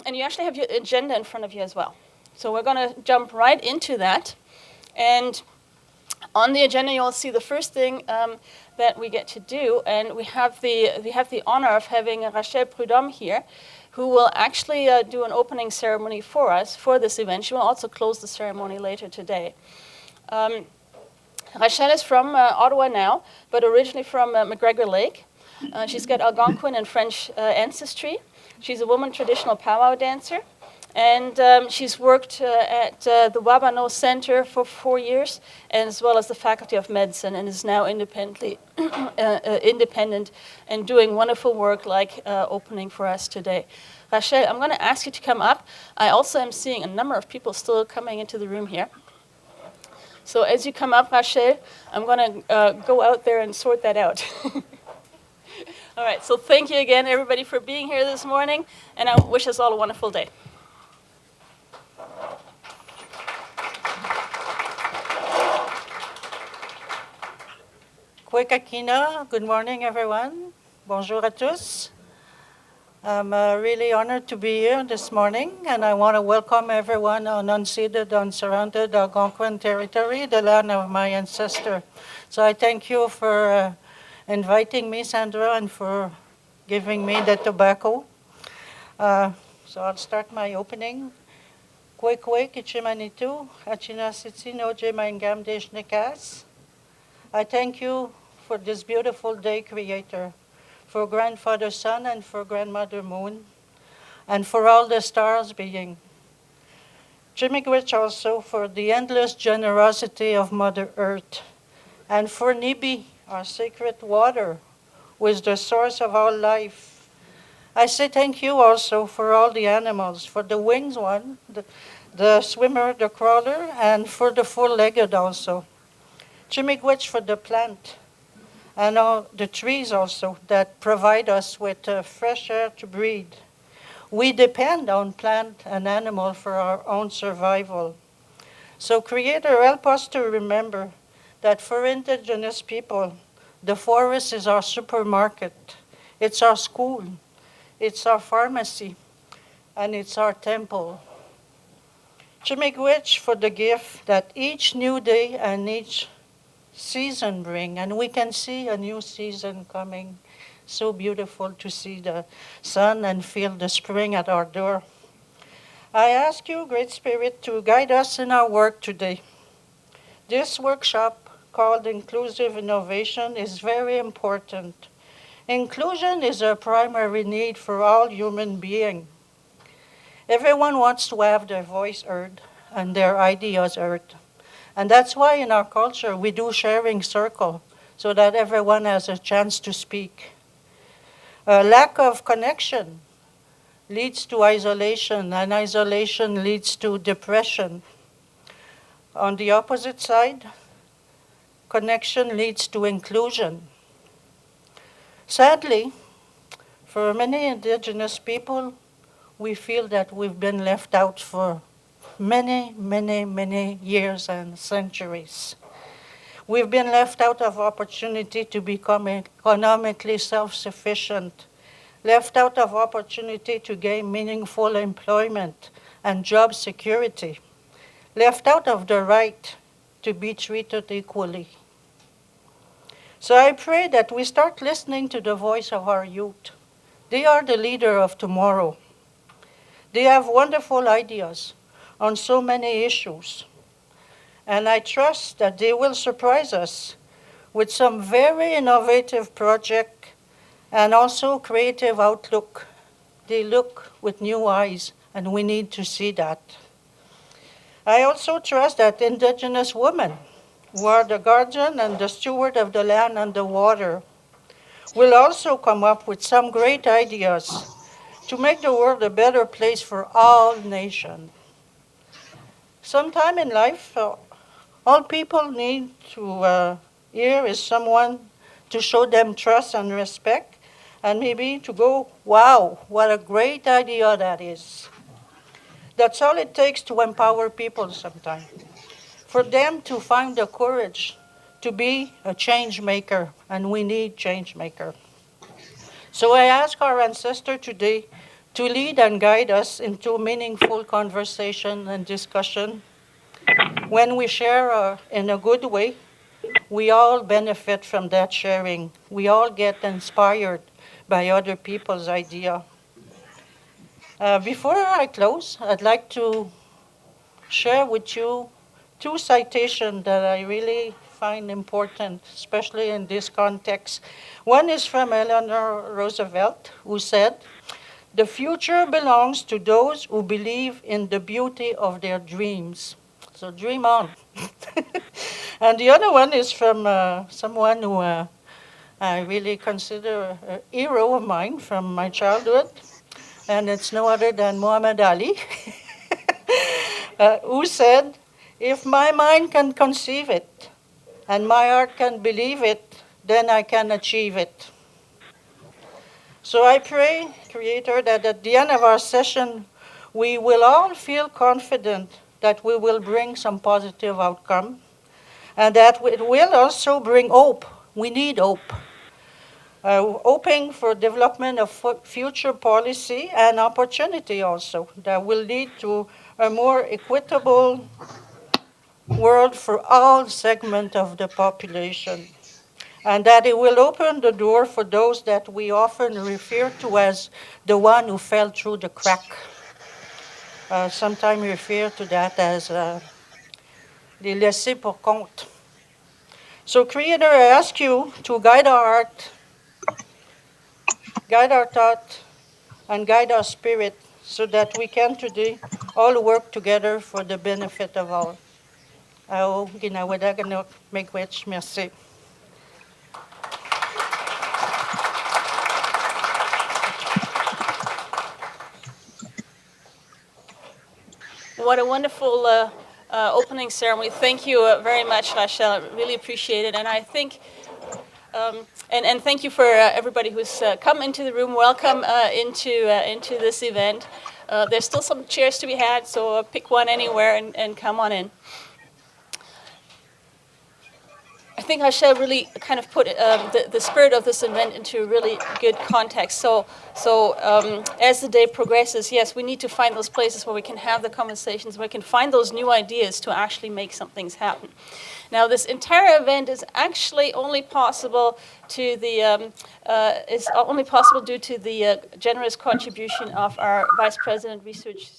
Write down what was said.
And you actually have your agenda in front of you as well. So we're going to jump right into that. And on the agenda, you'll see the first thing that we get to do, and we have the honor of having Rachèle Prud'homme here, who will actually do an opening ceremony for us for this event. She will also close the ceremony later today. Rachèle is from Ottawa now, but originally from McGregor Lake. She's got Algonquin and French ancestry. She's a woman traditional powwow dancer. And she's worked at the Wabano Center for 4 years, as well as the Faculty of Medicine, and is now independent and doing wonderful work like opening for us today. Rachèle, I'm going to ask you to come up. I also am seeing a number of people still coming into the room here. So as you come up, Rachèle, I'm going to go out there and sort that out. All right, so thank you again, everybody, for being here this morning, and I wish us all a wonderful day. Kwekakina, good morning, everyone. Bonjour à tous. I'm really honored to be here this morning, and I want to welcome everyone on unceded, unsurrounded Algonquin territory, the land of my ancestor. So I thank you for inviting me, Sandra, and for giving me the tobacco. So I'll start my opening. Kwek ichimanitu, achina sitsino jemaingam deshnekas. I thank you for this beautiful day, Creator, for Grandfather Sun and for Grandmother Moon, and for all the stars being. Jimigwich also for the endless generosity of Mother Earth, and for Nibi, our sacred water, who is the source of all life. I say thank you also for all the animals, for the winged one, the swimmer, the crawler, and for the four-legged also. Chimigwich for the plant, and all the trees also that provide us with fresh air to breathe. We depend on plant and animal for our own survival. So Creator, help us to remember that for Indigenous people, the forest is our supermarket, it's our school, it's our pharmacy, and it's our temple. Chimigwich for the gift that each new day and each season bring, and we can see a new season coming. So beautiful to see the sun and feel the spring at our door. I ask you, Great Spirit, to guide us in our work today. This workshop called Inclusive Innovation is very important. Inclusion is a primary need for all human beings. Everyone wants to have their voice heard and their ideas heard. And that's why in our culture we do sharing circle so that everyone has a chance to speak. A lack of connection leads to isolation, and isolation leads to depression. On the opposite side, connection leads to inclusion. Sadly, for many Indigenous people, we feel that we've been left out for many, many, many years and centuries. We've been left out of opportunity to become economically self-sufficient, left out of opportunity to gain meaningful employment and job security, left out of the right to be treated equally. So I pray that we start listening to the voice of our youth. They are the leader of tomorrow. They have wonderful ideas on so many issues. And I trust that they will surprise us with some very innovative project and also creative outlook. They look with new eyes, and we need to see that. I also trust that Indigenous women, who are the guardian and the steward of the land and the water, will also come up with some great ideas to make the world a better place for all nations. Sometime in life, all people need to hear is someone to show them trust and respect, and maybe to go, wow, what a great idea that is. That's all it takes to empower people sometimes. For them to find the courage to be a change maker, and we need change maker. So I ask our ancestor today to lead and guide us into meaningful conversation and discussion. When we share in a good way, we all benefit from that sharing. We all get inspired by other people's idea. Before I close, I'd like to share with you two citations that I really find important, especially in this context. One is from Eleanor Roosevelt, who said, "The future belongs to those who believe in the beauty of their dreams." So dream on. And the other one is from someone who I really consider a hero of mine from my childhood, and it's no other than Muhammad Ali, who said, "If my mind can conceive it and my heart can believe it, then I can achieve it." So I pray, Creator, that at the end of our session, we will all feel confident that we will bring some positive outcome, and that it will also bring hope. We need hope. Hoping for development of future policy and opportunity also that will lead to a more equitable world for all segments of the population, and that it will open the door for those that we often refer to as the one who fell through the crack. Sometimes we refer to that as les laissés pour compte. So, Creator, I ask you to guide our heart, guide our thought, and guide our spirit so that we can today all work together for the benefit of all. Ao ginawadagan no miigwech. Merci. What a wonderful opening ceremony. Thank you very much, Rachèle. I really appreciate it. And I think, and thank you for everybody who's come into the room. Welcome into this event. There's still some chairs to be had, so pick one anywhere and come on in. I think Rachèle really kind of put the spirit of this event into a really good context. So as the day progresses, yes, we need to find those places where we can have the conversations, where we can find those new ideas to actually make some things happen. Now, this entire event is actually only possible to the due to the generous contribution of our Vice President Research